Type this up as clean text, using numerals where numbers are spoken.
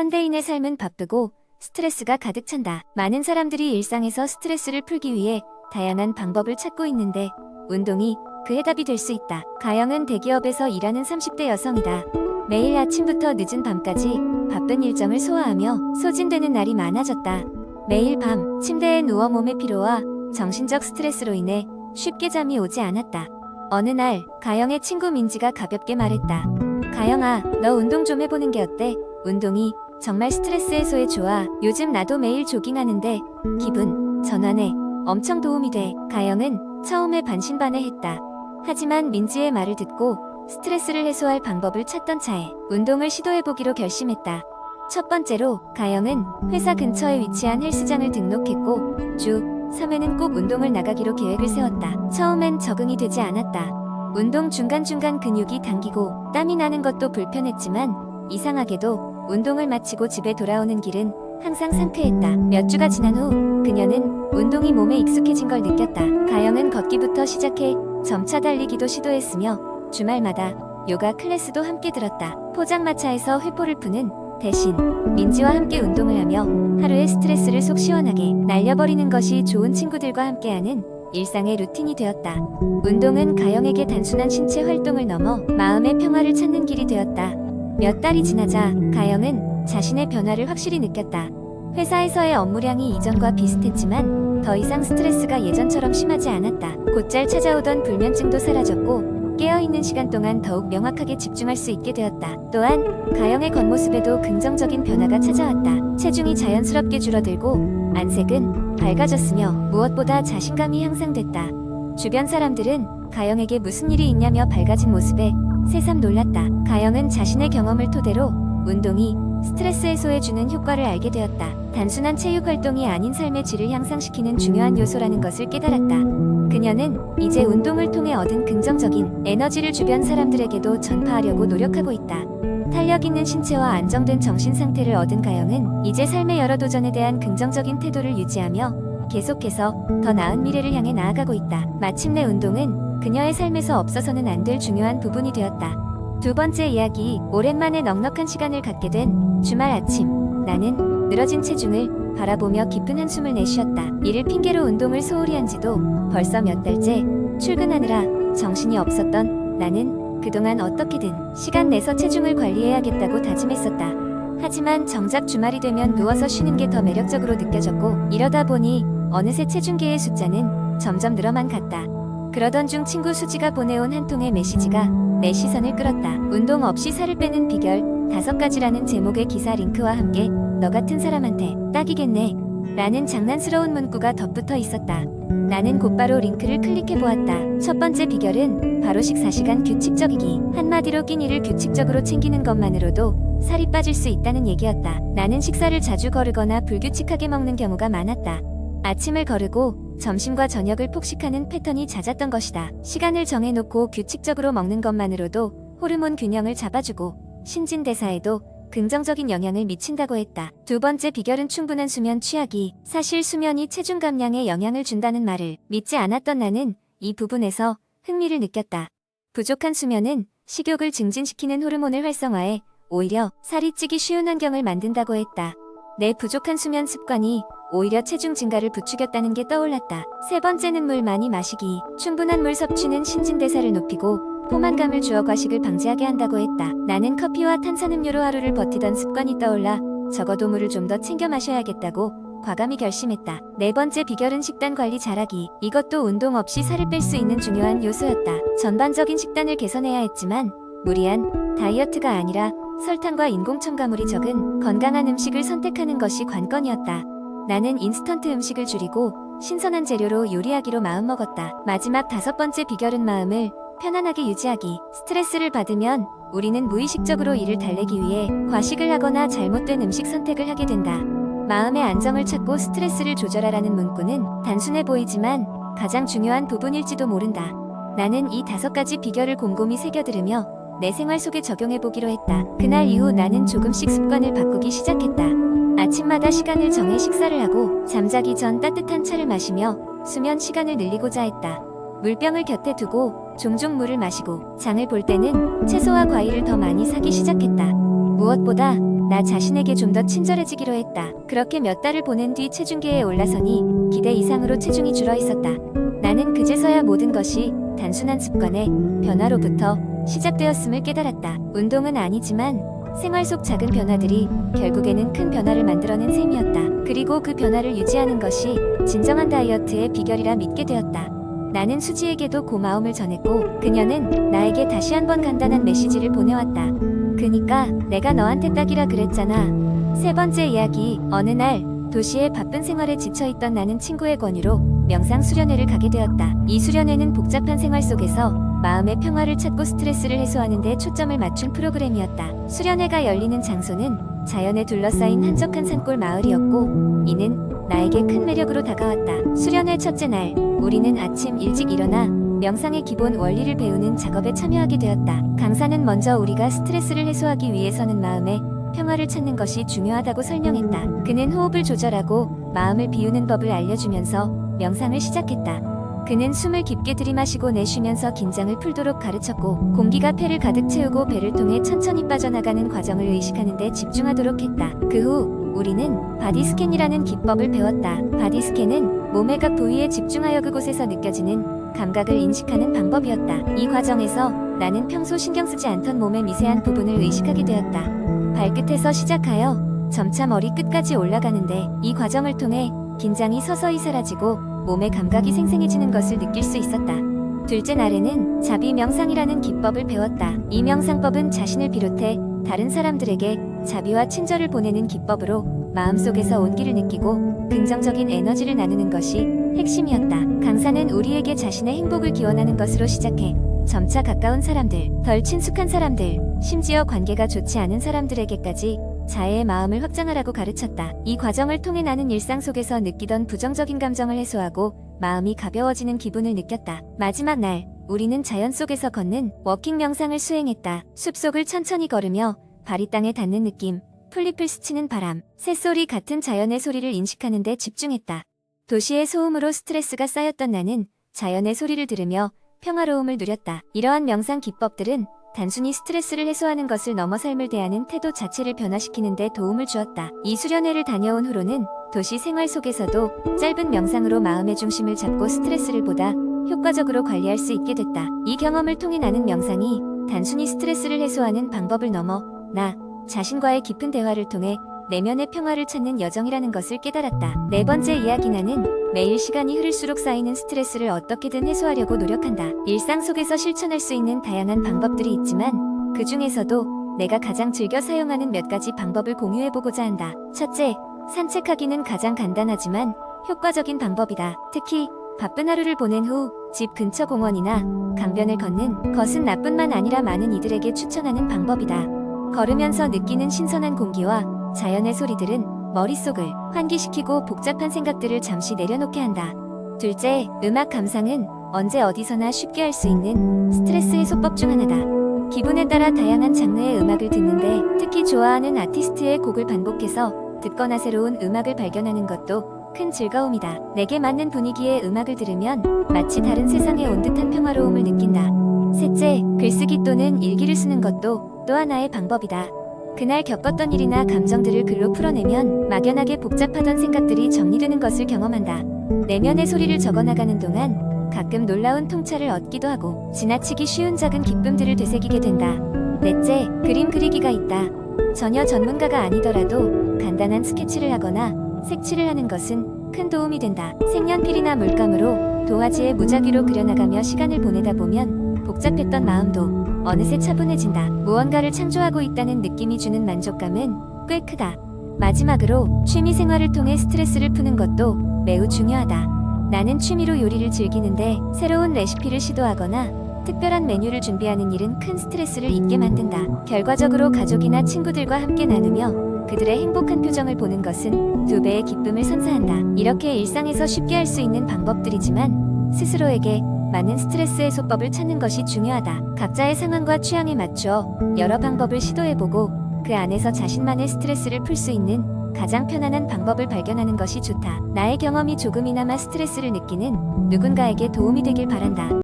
현대인의 삶은 바쁘고 스트레스가 가득 찬다. 많은 사람들이 일상에서 스트레스를 풀기 위해 다양한 방법을 찾고 있는데 운동이 그 해답이 될 수 있다. 가영은 대기업에서 일하는 30대 여성이다. 매일 아침부터 늦은 밤까지 바쁜 일정을 소화하며 소진되는 날이 많아졌다. 매일 밤 침대에 누워 몸의 피로와 정신적 스트레스로 인해 쉽게 잠이 오지 않았다. 어느 날 가영의 친구 민지가 가볍게 말했다. 가영아, 너 운동 좀 해보는 게 어때? 운동이 정말 스트레스 해소에 좋아. 요즘 나도 매일 조깅하는데 기분 전환에 엄청 도움이 돼. 가영은 처음에 반신반의했다. 하지만 민지의 말을 듣고 스트레스를 해소할 방법을 찾던 차에 운동을 시도해보기로 결심했다. 첫 번째로 가영은 회사 근처에 위치한 헬스장을 등록했고 주 3회는 꼭 운동을 나가기로 계획을 세웠다. 처음엔 적응이 되지 않았다. 운동 중간중간 근육이 당기고 땀이 나는 것도 불편했지만 이상하게도 운동을 마치고 집에 돌아오는 길은 항상 상쾌했다. 몇 주가 지난 후 그녀는 운동이 몸에 익숙해진 걸 느꼈다. 가영은 걷기부터 시작해 점차 달리기도 시도했으며 주말마다 요가 클래스도 함께 들었다. 포장마차에서 회포를 푸는 대신 민지와 함께 운동을 하며 하루의 스트레스를 속 시원하게 날려버리는 것이 좋은 친구들과 함께하는 일상의 루틴이 되었다. 운동은 가영에게 단순한 신체 활동을 넘어 마음의 평화를 찾는 길이 되었다. 몇 달이 지나자 가영은 자신의 변화를 확실히 느꼈다. 회사에서의 업무량이 이전과 비슷했지만 더 이상 스트레스가 예전처럼 심하지 않았다. 곧잘 찾아오던 불면증도 사라졌고 깨어있는 시간 동안 더욱 명확하게 집중할 수 있게 되었다. 또한 가영의 겉모습에도 긍정적인 변화가 찾아왔다. 체중이 자연스럽게 줄어들고 안색은 밝아졌으며 무엇보다 자신감이 향상됐다. 주변 사람들은 가영에게 무슨 일이 있냐며 밝아진 모습에 새삼 놀랐다. 가영은 자신의 경험을 토대로 운동이 스트레스 해소에 주는 효과를 알게 되었다. 단순한 체육 활동이 아닌 삶의 질을 향상시키는 중요한 요소라는 것을 깨달았다. 그녀는 이제 운동을 통해 얻은 긍정적인 에너지를 주변 사람들에게도 전파하려고 노력하고 있다. 탄력 있는 신체와 안정된 정신 상태를 얻은 가영은 이제 삶의 여러 도전에 대한 긍정적인 태도를 유지하며 계속해서 더 나은 미래를 향해 나아가고 있다. 마침내 운동은 그녀의 삶에서 없어서는 안 될 중요한 부분이 되었다. 두 번째 이야기, 오랜만에 넉넉한 시간을 갖게 된 주말 아침. 나는 늘어진 체중을 바라보며 깊은 한숨을 내쉬었다. 이를 핑계로 운동을 소홀히 한 지도 벌써 몇 달째. 출근하느라 정신이 없었던 나는 그동안 어떻게든 시간 내서 체중을 관리해야겠다고 다짐했었다. 하지만 정작 주말이 되면 누워서 쉬는 게 더 매력적으로 느껴졌고 이러다 보니 어느새 체중계의 숫자는 점점 늘어만 갔다. 그러던 중 친구 수지가 보내온 한 통의 메시지가 내 시선을 끌었다. 운동 없이 살을 빼는 비결 5가지라는 제목의 기사 링크와 함께 너 같은 사람한테 딱이겠네 라는 장난스러운 문구가 덧붙어 있었다. 나는 곧바로 링크를 클릭해 보았다. 첫 번째 비결은 바로 식사 시간 규칙적이기. 한마디로 끼니를 규칙적으로 챙기는 것만으로도 살이 빠질 수 있다는 얘기였다. 나는 식사를 자주 거르거나 불규칙하게 먹는 경우가 많았다. 아침을 거르고 점심과 저녁을 폭식하는 패턴이 잦았던 것이다. 시간을 정해놓고 규칙적으로 먹는 것만으로도 호르몬 균형을 잡아주고 신진대사에도 긍정적인 영향을 미친다고 했다. 두 번째 비결은 충분한 수면 취하기. 사실 수면이 체중 감량에 영향을 준다는 말을 믿지 않았던 나는 이 부분에서 흥미를 느꼈다. 부족한 수면은 식욕을 증진시키는 호르몬을 활성화해 오히려 살이 찌기 쉬운 환경을 만든다고 했다. 내 부족한 수면 습관이 오히려 체중 증가를 부추겼다는 게 떠올랐다. 세 번째는 물 많이 마시기. 충분한 물 섭취는 신진대사를 높이고 포만감을 주어 과식을 방지하게 한다고 했다. 나는 커피와 탄산음료로 하루를 버티던 습관이 떠올라 적어도 물을 좀 더 챙겨 마셔야겠다고 과감히 결심했다. 네 번째 비결은 식단 관리 잘하기. 이것도 운동 없이 살을 뺄 수 있는 중요한 요소였다. 전반적인 식단을 개선해야 했지만 무리한 다이어트가 아니라 설탕과 인공 첨가물이 적은 건강한 음식을 선택하는 것이 관건이었다. 나는 인스턴트 음식을 줄이고 신선한 재료로 요리하기로 마음먹었다. 마지막 5번째 비결은 마음을 편안하게 유지하기. 스트레스를 받으면 우리는 무의식적으로 이를 달래기 위해 과식을 하거나 잘못된 음식 선택을 하게 된다. 마음의 안정을 찾고 스트레스를 조절하라는 문구는 단순해 보이지만 가장 중요한 부분일지도 모른다. 나는 이 5가지 비결을 곰곰이 새겨들으며 내 생활 속에 적용해보기로 했다. 그날 이후 나는 조금씩 습관을 바꾸기 시작했다. 아침마다 시간을 정해 식사를 하고 잠자기 전 따뜻한 차를 마시며 수면 시간을 늘리고자 했다. 물병을 곁에 두고 종종 물을 마시고 장을 볼 때는 채소와 과일을 더 많이 사기 시작했다. 무엇보다 나 자신에게 좀 더 친절해지기로 했다. 그렇게 몇 달을 보낸 뒤 체중계에 올라서니 기대 이상으로 체중이 줄어 있었다. 나는 그제서야 모든 것이 단순한 습관의 변화로부터 시작되었음을 깨달았다. 운동은 아니지만 생활 속 작은 변화들이 결국에는 큰 변화를 만들어낸 셈이었다. 그리고 그 변화를 유지하는 것이 진정한 다이어트의 비결이라 믿게 되었다. 나는 수지에게도 고마움을 전했고 그녀는 나에게 다시 한번 간단한 메시지를 보내왔다. 그니까 내가 너한테 딱이라 그랬잖아. 세 번째 이야기. 어느 날 도시의 바쁜 생활에 지쳐있던 나는 친구의 권유로 명상 수련회를 가게 되었다. 이 수련회는 복잡한 생활 속에서 마음의 평화를 찾고 스트레스를 해소하는 데 초점을 맞춘 프로그램이었다. 수련회가 열리는 장소는 자연에 둘러싸인 한적한 산골 마을이었고 이는 나에게 큰 매력으로 다가왔다. 수련회 첫째 날, 우리는 아침 일찍 일어나 명상의 기본 원리를 배우는 작업에 참여하게 되었다. 강사는 먼저 우리가 스트레스를 해소하기 위해서는 마음의 평화를 찾는 것이 중요하다고 설명했다. 그는 호흡을 조절하고 마음을 비우는 법을 알려주면서 명상을 시작했다. 그는 숨을 깊게 들이마시고 내쉬면서 긴장을 풀도록 가르쳤고 공기가 폐를 가득 채우고 배를 통해 천천히 빠져나가는 과정을 의식하는 데 집중하도록 했다. 그 후 우리는 바디 스캔이라는 기법을 배웠다. 바디 스캔은 몸의 각 부위에 집중하여 그곳에서 느껴지는 감각을 인식하는 방법이었다. 이 과정에서 나는 평소 신경 쓰지 않던 몸의 미세한 부분을 의식하게 되었다. 발끝에서 시작하여 점차 머리끝까지 올라가는데 이 과정을 통해 긴장이 서서히 사라지고 몸의 감각이 생생해지는 것을 느낄 수 있었다. 둘째 날에는 자비 명상이라는 기법을 배웠다. 이 명상법은 자신을 비롯해 다른 사람들에게 자비와 친절을 보내는 기법으로 마음속에서 온기를 느끼고 긍정적인 에너지를 나누는 것이 핵심이었다. 강사는 우리에게 자신의 행복을 기원하는 것으로 시작해 점차 가까운 사람들, 덜 친숙한 사람들, 심지어 관계가 좋지 않은 사람들에게까지 자애의 마음을 확장하라고 가르쳤다. 이 과정을 통해 나는 일상 속에서 느끼던 부정적인 감정을 해소하고 마음이 가벼워지는 기분을 느꼈다. 마지막 날, 우리는 자연 속에서 걷는 워킹 명상을 수행했다. 숲속을 천천히 걸으며 발이 땅에 닿는 느낌, 풀잎을 스치는 바람, 새소리 같은 자연의 소리를 인식하는 데 집중했다. 도시의 소음으로 스트레스가 쌓였던 나는 자연의 소리를 들으며 평화로움을 누렸다. 이러한 명상 기법들은 단순히 스트레스를 해소하는 것을 넘어 삶을 대하는 태도 자체를 변화시키는 데 도움을 주었다. 이 수련회를 다녀온 후로는 도시 생활 속에서도 짧은 명상으로 마음의 중심을 잡고 스트레스를 보다 효과적으로 관리할 수 있게 됐다. 이 경험을 통해 나는 명상이 단순히 스트레스를 해소하는 방법을 넘어 나 자신과의 깊은 대화를 통해 내면의 평화를 찾는 여정이라는 것을 깨달았다. 네 번째 이야기. 나는 매일 시간이 흐를수록 쌓이는 스트레스를 어떻게든 해소하려고 노력한다. 일상 속에서 실천할 수 있는 다양한 방법들이 있지만 그 중에서도 내가 가장 즐겨 사용하는 몇 가지 방법을 공유해보고자 한다. 첫째, 산책하기는 가장 간단하지만 효과적인 방법이다. 특히 바쁜 하루를 보낸 후 집 근처 공원이나 강변을 걷는 것은 나뿐만 아니라 많은 이들에게 추천하는 방법이다. 걸으면서 느끼는 신선한 공기와 자연의 소리들은 머릿속을 환기시키고 복잡한 생각들을 잠시 내려놓게 한다. 둘째, 음악 감상은 언제 어디서나 쉽게 할 수 있는 스트레스 해소법 중 하나다. 기분에 따라 다양한 장르의 음악을 듣는데 특히 좋아하는 아티스트의 곡을 반복해서 듣거나 새로운 음악을 발견하는 것도 큰 즐거움이다. 내게 맞는 분위기의 음악을 들으면 마치 다른 세상에 온 듯한 평화로움을 느낀다. 셋째, 글쓰기 또는 일기를 쓰는 것도 또 하나의 방법이다. 그날 겪었던 일이나 감정들을 글로 풀어내면 막연하게 복잡하던 생각들이 정리되는 것을 경험한다. 내면의 소리를 적어나가는 동안 가끔 놀라운 통찰을 얻기도 하고 지나치기 쉬운 작은 기쁨들을 되새기게 된다. 넷째, 그림 그리기가 있다. 전혀 전문가가 아니더라도 간단한 스케치를 하거나 색칠을 하는 것은 큰 도움이 된다. 색연필이나 물감으로 도화지에 무작위로 그려나가며 시간을 보내다 보면 복잡했던 마음도 어느새 차분해진다. 무언가를 창조하고 있다는 느낌이 주는 만족감은 꽤 크다. 마지막으로 취미 생활을 통해 스트레스를 푸는 것도 매우 중요하다. 나는 취미로 요리를 즐기는데 새로운 레시피를 시도하거나 특별한 메뉴를 준비하는 일은 큰 스트레스를 잊게 만든다. 결과적으로 가족이나 친구들과 함께 나누며 그들의 행복한 표정을 보는 것은 2배의 기쁨을 선사한다. 이렇게 일상에서 쉽게 할 수 있는 방법들이지만 스스로에게 맞는 스트레스 해소법을 찾는 것이 중요하다. 각자의 상황과 취향에 맞추어 여러 방법을 시도해보고 그 안에서 자신만의 스트레스를 풀 수 있는 가장 편안한 방법을 발견하는 것이 좋다. 나의 경험이 조금이나마 스트레스를 느끼는 누군가에게 도움이 되길 바란다.